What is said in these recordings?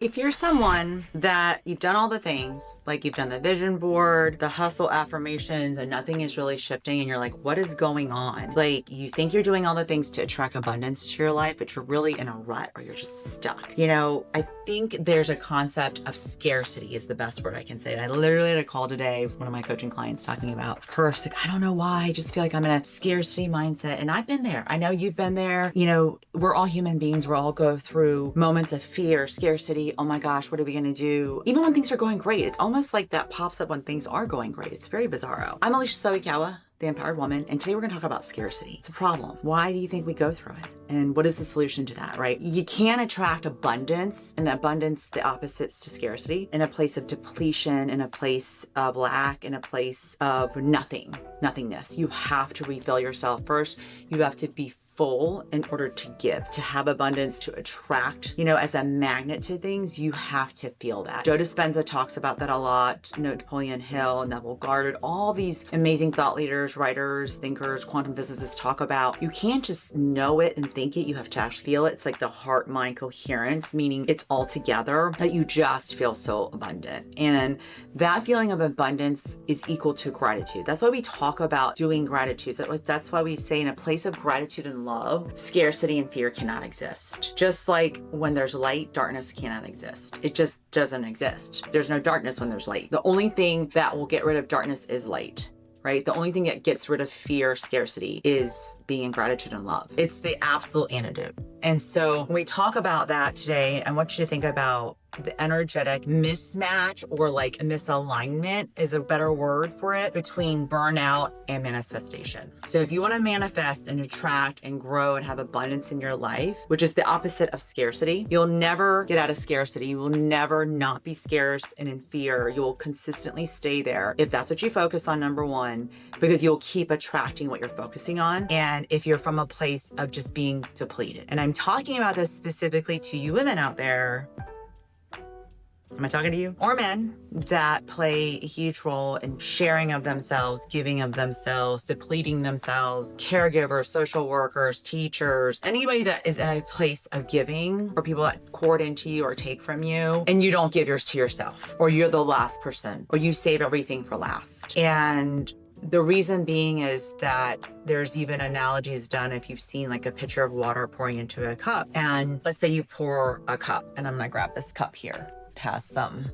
If you're someone that you've done all the things, like you've done the vision board, the hustle affirmations, and nothing is really shifting, and you're like, what is going on? Like, you think you're doing all the things to attract abundance to your life, but you're really in a rut or you're just stuck. I think there's a concept of scarcity is the best word I can say. And I literally had a call today with one of my coaching clients talking about her. She's like, I don't know why. I just feel like I'm in a scarcity mindset. And I've been there. I know you've been there. We're all human beings. We're all go through moments of fear, scarcity. Oh my gosh, what are we going to do? Even when things are going great, it's almost like that pops up when things are going great. It's very bizarro. I'm Alicia Soikawa, the Empowered Woman, and today we're going to talk about scarcity. It's a problem. Why do you think we go through it? And what is the solution to that, right? You can't attract abundance, and abundance, the opposites to scarcity, in a place of depletion, in a place of lack, in a place of nothingness. You have to refill yourself first. You have to be full in order to give, to have abundance, to attract, as a magnet to things. You have to feel that. Joe Dispenza talks about that a lot. Napoleon Hill, Neville Goddard, all these amazing thought leaders, writers, thinkers, quantum physicists talk about, you can't just know it and think it. You have to actually feel it. It's like the heart-mind coherence, meaning it's all together, that you just feel so abundant. And that feeling of abundance is equal to gratitude. That's why we talk about doing gratitude. That's why we say in a place of gratitude and love, scarcity and fear cannot exist. Just like when there's light, darkness cannot exist. It just doesn't exist. There's no darkness when there's light. The only thing that will get rid of darkness is light, right? The only thing that gets rid of fear, scarcity, is being in gratitude and love. It's the absolute antidote. And so when we talk about that today, I want you to think about the energetic mismatch, or like a misalignment is a better word for it, between burnout and manifestation. So if you want to manifest and attract and grow and have abundance in your life, which is the opposite of scarcity, you'll never get out of scarcity. You will never not be scarce and in fear. You will consistently stay there if that's what you focus on, number one, because you'll keep attracting what you're focusing on. And if you're from a place of just being depleted, and I'm talking about this specifically to you women out there. Am I talking to you? Or men that play a huge role in sharing of themselves, giving of themselves, depleting themselves, caregivers, social workers, teachers, anybody that is in a place of giving, or people that hoard into you or take from you, and you don't give yours to yourself, or you're the last person, or you save everything for last. And the reason being is that there's even analogies done if you've seen like a pitcher of water pouring into a cup. And let's say you pour a cup, and I'm gonna grab this cup here. Has some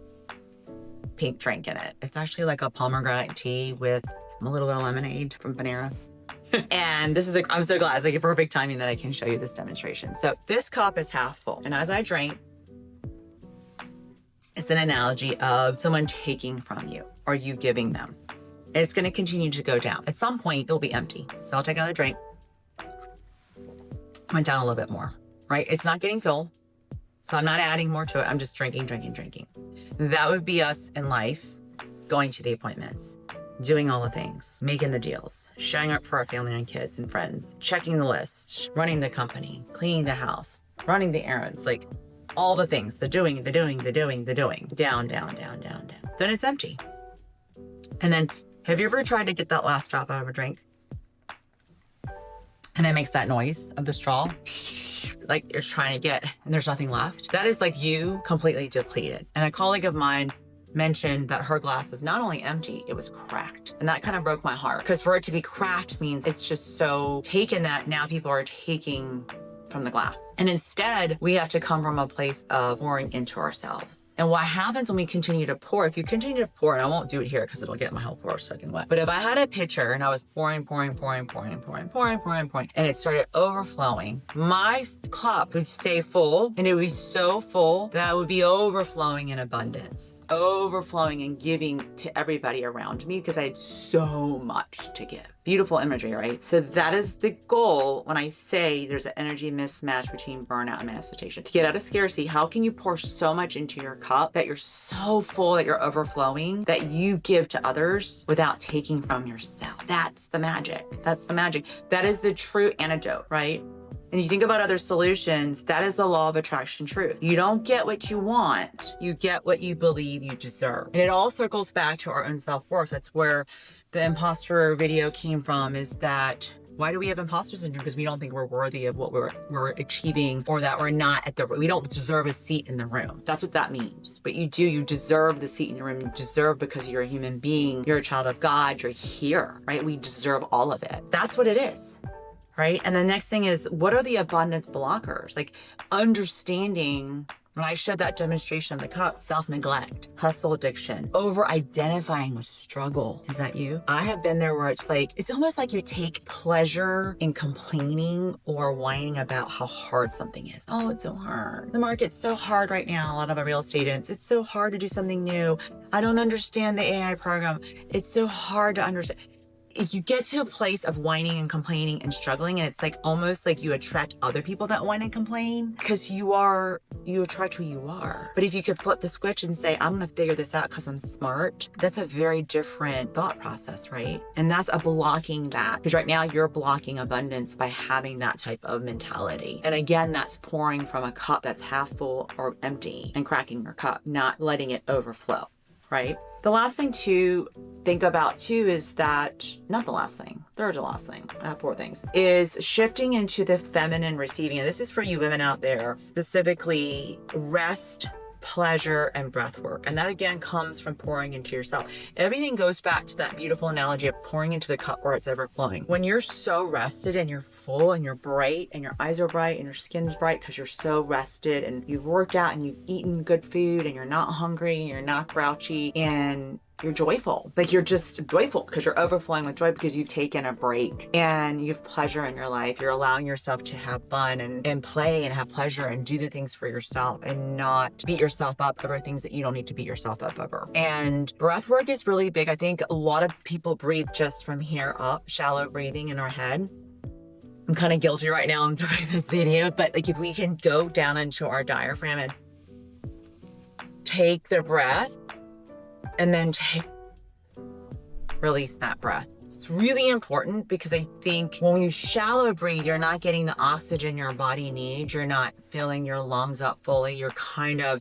pink drink in it. It's actually like a pomegranate tea with a little bit of lemonade from Panera. And I'm so glad, it's like a perfect timing that I can show you this demonstration. So this cup is half full. And as I drink, it's an analogy of someone taking from you or you giving them. And it's going to continue to go down. At some point, it'll be empty. So I'll take another drink. Went down a little bit more, right? It's not getting filled. So I'm not adding more to it. I'm just drinking. That would be us in life, going to the appointments, doing all the things, making the deals, showing up for our family and kids and friends, checking the list, running the company, cleaning the house, running the errands, like all the things, the doing, down. Then it's empty. And then, have you ever tried to get that last drop out of a drink? And it makes that noise of the straw, like you're trying to get, and there's nothing left. That is like you completely depleted. And a colleague of mine mentioned that her glass was not only empty, it was cracked. And that kind of broke my heart, because for it to be cracked means it's just so taken that now people are taking from the glass. And instead, we have to come from a place of pouring into ourselves. And what happens when we continue to pour, if you continue to pour, and I won't do it here because it'll get my whole pour soaking wet, but if I had a pitcher and I was pouring, and it started overflowing, my cup would stay full, and it would be so full that it would be overflowing in abundance, overflowing and giving to everybody around me, because I had so much to give. Beautiful imagery, right? So that is the goal when I say there's an energy mismatch between burnout and manifestation. To get out of scarcity, how can you pour so much into your cup that you're so full, that you're overflowing, that you give to others without taking from yourself? That's the magic. That is the true antidote, right? And you think about other solutions, that is the law of attraction truth. You don't get what you want, you get what you believe you deserve. And it all circles back to our own self-worth. That's where the imposter video came from, is that Why do we have imposter syndrome? Because we don't think we're worthy of what we're achieving, or that we're not we don't deserve a seat in the room. That's what that means. But you do, you deserve the seat in your room. You deserve, because you're a human being, you're a child of God, you're here, right? We deserve all of it. That's what it is. Right? And the next thing is, what are the abundance blockers? Like understanding, when I showed that demonstration of the cup, self-neglect, hustle addiction, over-identifying with struggle. Is that you? I have been there where it's like, it's almost like you take pleasure in complaining or whining about how hard something is. Oh, it's so hard. The market's so hard right now. A lot of our real estate agents, it's so hard to do something new. I don't understand the AI program. It's so hard to understand. You get to a place of whining and complaining and struggling, and it's like almost like you attract other people that whine and complain, because you attract who you are. But if you could flip the switch and say, I'm gonna figure this out because I'm smart, that's a very different thought process, right? And that's a blocking that, because right now you're blocking abundance by having that type of mentality. And again, that's pouring from a cup that's half full or empty and cracking your cup, not letting it overflow, right? The last thing to think about too is that, not the last thing, third to last thing, I have 4 things, is shifting into the feminine receiving. And this is for you women out there, specifically rest, pleasure, and breath work. And that again comes from pouring into yourself. Everything goes back to that beautiful analogy of pouring into the cup where it's overflowing. When you're so rested and you're full and you're bright and your eyes are bright and your skin's bright because you're so rested and you've worked out and you've eaten good food and you're not hungry and you're not grouchy and you're joyful. Like you're just joyful because you're overflowing with joy because you've taken a break and you have pleasure in your life. You're allowing yourself to have fun and play and have pleasure and do the things for yourself and not beat yourself up over things that you don't need to beat yourself up over. And breath work is really big. I think a lot of people breathe just from here up, shallow breathing in our head. I'm kind of guilty right now. I'm doing this video, but like if we can go down into our diaphragm and take the breath, and then release that breath. It's really important because I think when you shallow breathe, you're not getting the oxygen your body needs. You're not filling your lungs up fully. You're kind of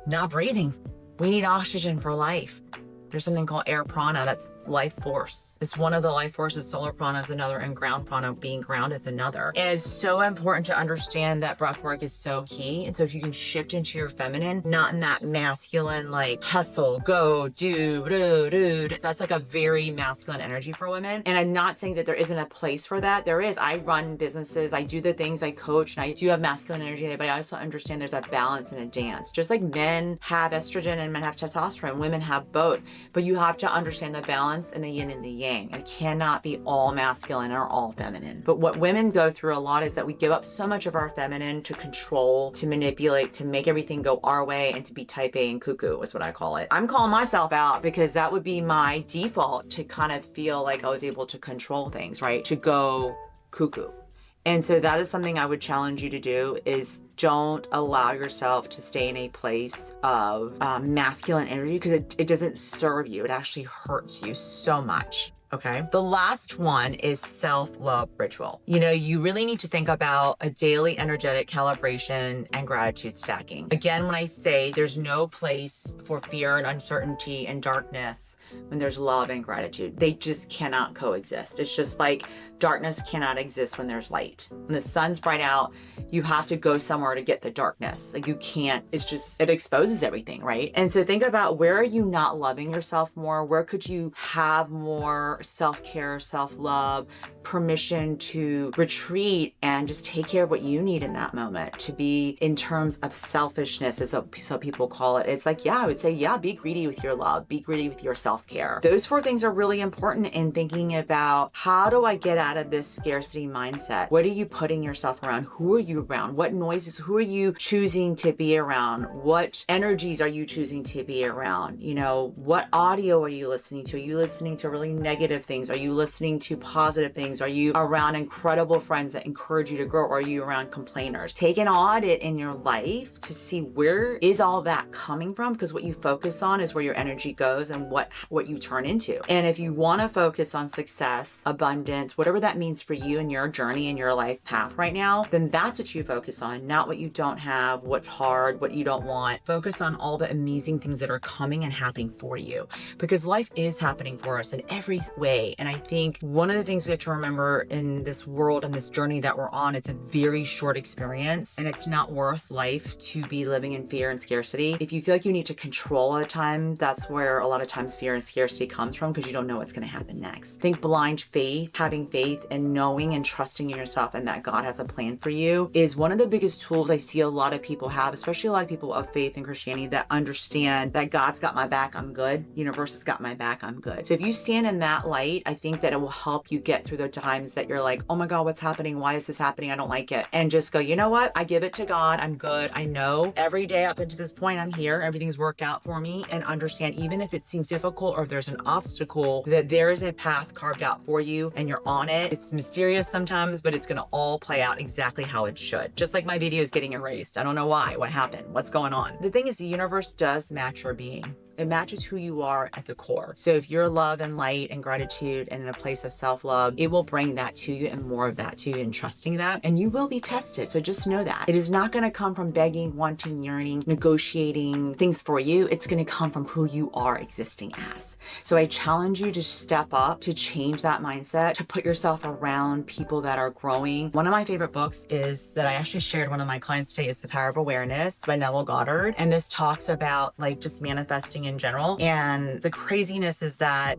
not breathing. We need oxygen for life. There's something called air prana, that's life force. It's one of the life forces. Solar prana is another, and ground prana, being ground, is another. And it's so important to understand that breath work is so key. And so if you can shift into your feminine, not in that masculine, like hustle, go, do, that's like a very masculine energy for women. And I'm not saying that there isn't a place for that. There is. I run businesses, I do the things, I coach, and I do have masculine energy there, but I also understand there's a balance and a dance. Just like men have estrogen and men have testosterone, women have both. But you have to understand the balance and the yin and the yang. It cannot be all masculine or all feminine. But what women go through a lot is that we give up so much of our feminine to control, to manipulate, to make everything go our way, and to be type A and cuckoo is what I call it. I'm calling myself out because that would be my default, to kind of feel like I was able to control things, right? To go cuckoo. And so that is something I would challenge you to do, is don't allow yourself to stay in a place of masculine energy, because it doesn't serve you. It actually hurts you so much. Okay. The last one is self-love ritual. You know, you really need to think about a daily energetic calibration and gratitude stacking. Again, when I say there's no place for fear and uncertainty and darkness when there's love and gratitude, they just cannot coexist. It's just like darkness cannot exist when there's light. When the sun's bright out, you have to go somewhere to get the darkness. Like you can't, it's just, it exposes everything, right? And so think about, where are you not loving yourself more? Where could you have more self-care, self-love, permission to retreat and just take care of what you need in that moment, to be in terms of selfishness, as some people call it. It's like, yeah, I would say, yeah, be greedy with your love, be greedy with your self-care. Those 4 things are really important in thinking about, how do I get out of this scarcity mindset? What are you putting yourself around? Who are you around? What noises, who are you choosing to be around? What energies are you choosing to be around? You know, what audio are you listening to? Are you listening to really negative things? Are you listening to positive things? Are you around incredible friends that encourage you to grow? Or are you around complainers? Take an audit in your life to see, where is all that coming from? Because what you focus on is where your energy goes and what you turn into. And if you want to focus on success, abundance, whatever that means for you and your journey and your life path right now, then that's what you focus on, not what you don't have, what's hard, what you don't want. Focus on all the amazing things that are coming and happening for you, because life is happening for us, and every way. And I think one of the things we have to remember in this world and this journey that we're on, it's a very short experience, and it's not worth life to be living in fear and scarcity. If you feel like you need to control all the time, that's where a lot of times fear and scarcity comes from, because you don't know what's going to happen next. Think blind faith, having faith and knowing and trusting in yourself and that God has a plan for you is one of the biggest tools I see a lot of people have, especially a lot of people of faith in Christianity that understand that God's got my back, I'm good. Universe has got my back, I'm good. So if you stand in that light, I think that it will help you get through the times that you're like, oh my God, what's happening? Why is this happening? I don't like it. And just go, you know what? I give it to God. I'm good. I know every day up until this point, I'm here. Everything's worked out for me, and understand even if it seems difficult or if there's an obstacle, that there is a path carved out for you and you're on it. It's mysterious sometimes, but it's going to all play out exactly how it should. Just like my video is getting erased. I don't know why. What happened? What's going on? The thing is, the universe does match your being. It matches who you are at the core. So if you're love and light and gratitude and in a place of self-love, it will bring that to you and more of that to you, and trusting that. And you will be tested. So just know that. It is not going to come from begging, wanting, yearning, negotiating things for you. It's going to come from who you are existing as. So I challenge you to step up, to change that mindset, to put yourself around people that are growing. One of my favorite books is that I actually shared one of my clients today is The Power of Awareness by Neville Goddard. And this talks about like just manifesting in general. And the craziness is that,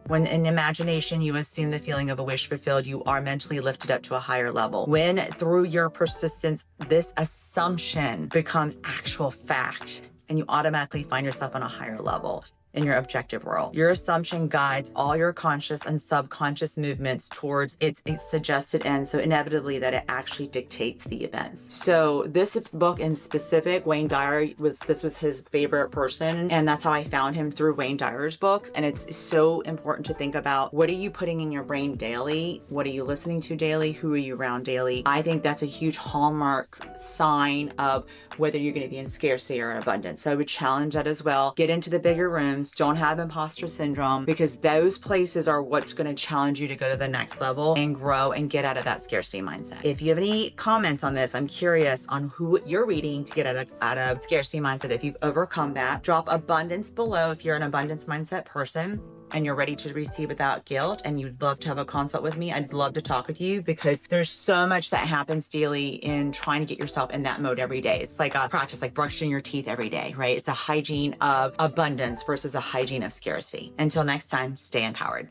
when in imagination you assume the feeling of a wish fulfilled, you are mentally lifted up to a higher level. When through your persistence, this assumption becomes actual fact, and you automatically find yourself on a higher level in your objective world. Your assumption guides all your conscious and subconscious movements towards its suggested end, so inevitably that it actually dictates the events. So this book in specific, Wayne Dyer was his favorite person, and that's how I found him, through Wayne Dyer's books. And it's so important to think about, what are you putting in your brain daily? What are you listening to daily? Who are you around daily? I think that's a huge hallmark sign of whether you're going to be in scarcity or abundance. So I would challenge that as well. Get into the bigger rooms. Don't have imposter syndrome, because those places are what's going to challenge you to go to the next level and grow and get out of that scarcity mindset. If you have any comments on this, I'm curious on who you're reading to get out of scarcity mindset. If you've overcome that, drop abundance below if you're an abundance mindset person and you're ready to receive without guilt and you'd love to have a consult with me. I'd love to talk with you, because there's so much that happens daily in trying to get yourself in that mode every day. It's like a practice, like brushing your teeth every day, right? It's a hygiene of abundance versus a hygiene of scarcity. Until next time, stay empowered.